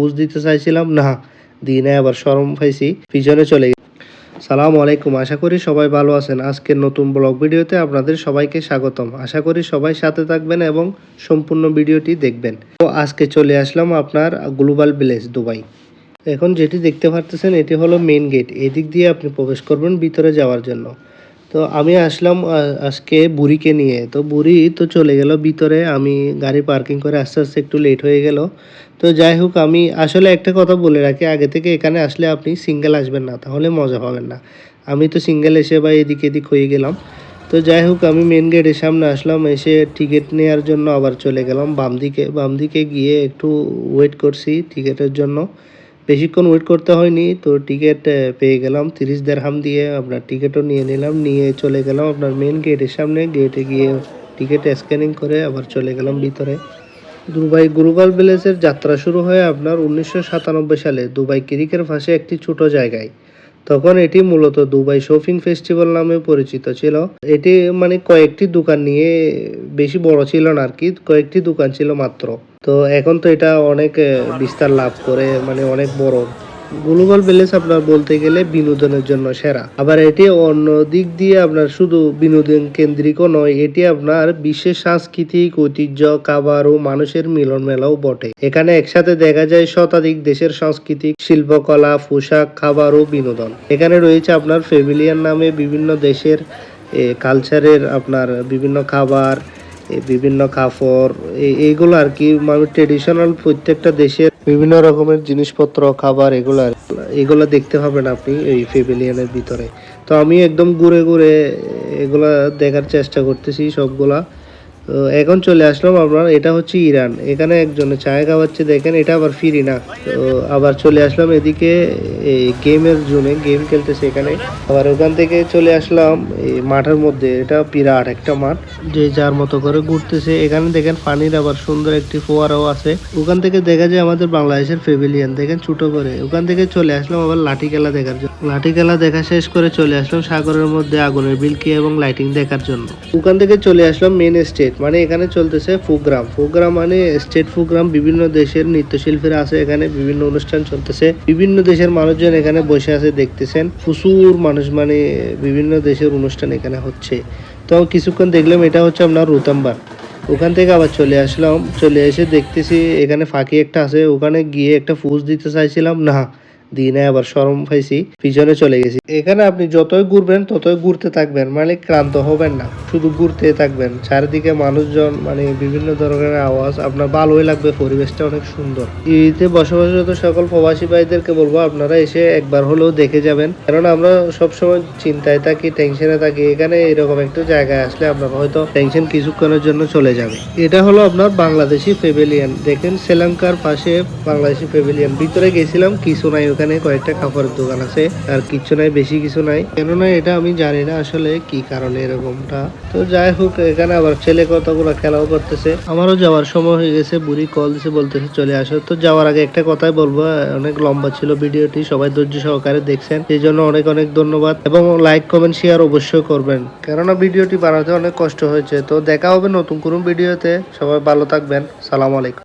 বুঝ দিতে চাইছিলাম না, দিই নাই, আবার শরম পাইছি, পিছনে চলে গেছি। সালামু আলাইকুম, আশা করি সবাই ভালো আছেন। আজকের নতুন ব্লগ ভিডিওতে আপনাদের সবাইকে স্বাগতম। আশা করি সবাই সাথে থাকবেন এবং সম্পূর্ণ ভিডিওটি দেখবেন। তো আজকে চলে আসলাম আপনার গ্লোবাল ভিলেজ দুবাই। এখন যেটি দেখতে পারতেছেন এটি হলো মেইন গেট। এদিক দিয়ে আপনি প্রবেশ করবেন ভিতরে যাওয়ার জন্য। তো আমি আসলাম আজকে বুড়িকে নিয়ে। তো বুড়ি তো চলে গেল ভিতরে। আমি গাড়ি পার্কিং করে আস্তে আস্তে একটু লেট হয়ে গেল। তো যাই হোক, আমি আসলে একটা কথা বলে রাখি, আগে থেকে এখানে আসলে আপনি সিঙ্গেল আসবেন না, তাহলে মজা পাবেন না। আমি তো সিঙ্গেল এসে বা এদিক এদিক হয়ে গেলাম। তো যাই হোক, আমি মেন গেটের সামনে আসলাম, এসে টিকিট নেওয়ার জন্য আবার চলে গেলাম বাম দিকে গিয়ে একটু ওয়েট করছি টিকিটের জন্য। বেশিক্ষণ ওয়েট করতে হয়নি, তো টিকিট পেয়ে গেলাম 30 দিরহাম দিয়ে। আপনার টিকিটও নিয়ে নিলাম, নিয়ে চলে গেলাম আপনার মেন গেটের সামনে। গেটে গিয়ে টিকিট স্ক্যানিং করে আবার চলে গেলাম ভিতরে। দুবাই গ্লোবাল ভিলেজের যাত্রা শুরু হয় আপনার 1997 সালে দুবাই ক্রিকের পাশে একটি ছোট জায়গায়। তখন এটি মূলত দুবাই শপিং ফেস্টিভ্যাল নামে পরিচিত ছিল। এটি মানে কয়েকটি দোকান নিয়ে, বেশি বড় ছিল না আর কি, কয়েকটি দোকান ছিল মাত্র। তো এখন তো এটা অনেক বিস্তার লাভ করে, মানে অনেক বড়। গ্লোবাল ভিলেজ আপনার বলতে গেলে বিনোদনের জন্য সেরা। আবার এটি অন্য দিক দিয়ে আপনার শুধু বিনোদন কেন্দ্রিকও নয়, এটি আপনার বিশ্বের সাংস্কৃতিক ঐতিহ্য, খাবার ও মানুষের মিলন মেলাও বটে। এখানে একসাথে দেখা যায় শতাধিক দেশের সাংস্কৃতিক শিল্পকলা, পোশাক, খাবার ও বিনোদন। এখানে রয়েছে আপনার প্যাভিলিয়ন নামে বিভিন্ন দেশের কালচারের আপনার বিভিন্ন খাবার, বিভিন্ন কাপড়, এইগুলো আর কি, মানে ট্রেডিশনাল প্রত্যেকটা দেশের বিভিন্ন রকমের জিনিসপত্র, খাবার, এগুলো দেখতে পাবেন আপনি এই প্যাভিলিয়নের ভিতরে। তো আমি একদম ঘুরে ঘুরে এগুলা দেখার চেষ্টা করতেছি সবগুলা। তো এখন চলে আসলাম আপনার, এটা হচ্ছে ইরান। এখানে একজনে চায় খাওয়াচ্ছে, দেখেন, এটা আবার ফ্রি না। তো আবার চলে আসলাম এদিকে এই গেমের জোনে, গেম খেলতেছে এখানে। আবার ওখান থেকে চলে আসলাম এই মাঠের মধ্যে। এটা বিরাট একটা মাঠ, যে যার মতো করে ঘুরতেছে। এখানে দেখেন পানির আবার সুন্দর একটি ফোয়ারাও আছে। ওখান থেকে দেখা যায় আমাদের বাংলাদেশের প্যাভিলিয়ন, দেখেন ছোট করে। ওখান থেকে চলে আসলাম আবার লাঠি খেলা দেখার জন্য। লাঠি খেলা দেখা শেষ করে চলে আসলাম সাগরের মধ্যে আগুনের বিলকি এবং লাইটিং দেখার জন্য। ওখান থেকে চলে আসলাম মেন স্টেজ, মানে এখানে চলতেছে প্রোগ্রাম মানে স্টেট প্রোগ্রাম। বিভিন্ন দেশের নৃত্যশিল্পীরা আছে এখানে, বিভিন্ন অনুষ্ঠান চলতেছে, বিভিন্ন দেশের মানুষজন এখানে বসে আছে দেখতেছেন। প্রচুর মানুষ, মানে বিভিন্ন দেশের অনুষ্ঠান এখানে হচ্ছে। তো কিছুক্ষণ দেখলাম, এটা হচ্ছে আপনার রুতাম্বার। ওখান থেকে আবার চলে আসলাম, চলে এসে দেখতেছি এখানে ফাঁকি একটা আছে। ওখানে গিয়ে একটা ফুজ দিতে চাইছিলাম না, দিই নাই, আবার শরম পাইছি, পিছনে চলে গেছি। এখানে আপনি যতই ঘুরবেন ততই ঘুরতে থাকবেন, মানে ক্লান্ত হবেন না, শুধু ঘুরতে থাকবেন। চারিদিকে মানুষজন, মানে বিভিন্ন ধরনের আওয়াজ, আপনার ভালোই লাগবে, পরিবেশটা অনেক সুন্দর। ইতে বসবাসরত সকল প্রবাসী ভাইদেরকে বলবো আপনারা এসে একবার হলেও দেখে যাবেন, কারণ আমরা সবসময় চিন্তায় থাকি, টেনশনে থাকি। এখানে এরকম একটা জায়গায় আসলে আপনার হয়তো টেনশন কিছুক্ষণের জন্য চলে যাবে। এটা হলো আপনার বাংলাদেশি প্যাভিলিয়ন। দেখেন শ্রীলঙ্কার পাশে বাংলাদেশি প্যাভিলিয়ন। ভিতরে গেছিলাম, কিছু নাই, ওখানে কয়েকটা কাপড়ের দোকান আছে, আর কিছু নাই, বেশি কিছু নাই। কেননা এটা আমি জানি না আসলে কি কারণে এরকমটা। তো যাই হোক, এখানে আবার ছেলে কতগুলো খেলাও করতেছে। আমারও যাওয়ার সময় হয়ে গেছে, বুড়ি কল দিছে, বলতেছে চলে আসো। তো যাওয়ার আগে একটা কথাই বলবো, অনেক লম্বা ছিল ভিডিওটি, সবাই ধৈর্য সহকারে দেখছেন, সেই জন্য অনেক অনেক ধন্যবাদ। এবং লাইক কমেন্ট শেয়ার অবশ্যই করবেন, কেননা ভিডিওটি বানাতে অনেক কষ্ট হয়েছে। তো দেখা হবে নতুন কোনো ভিডিওতে, সবাই ভালো থাকবেন। সালাম আলাইকুম।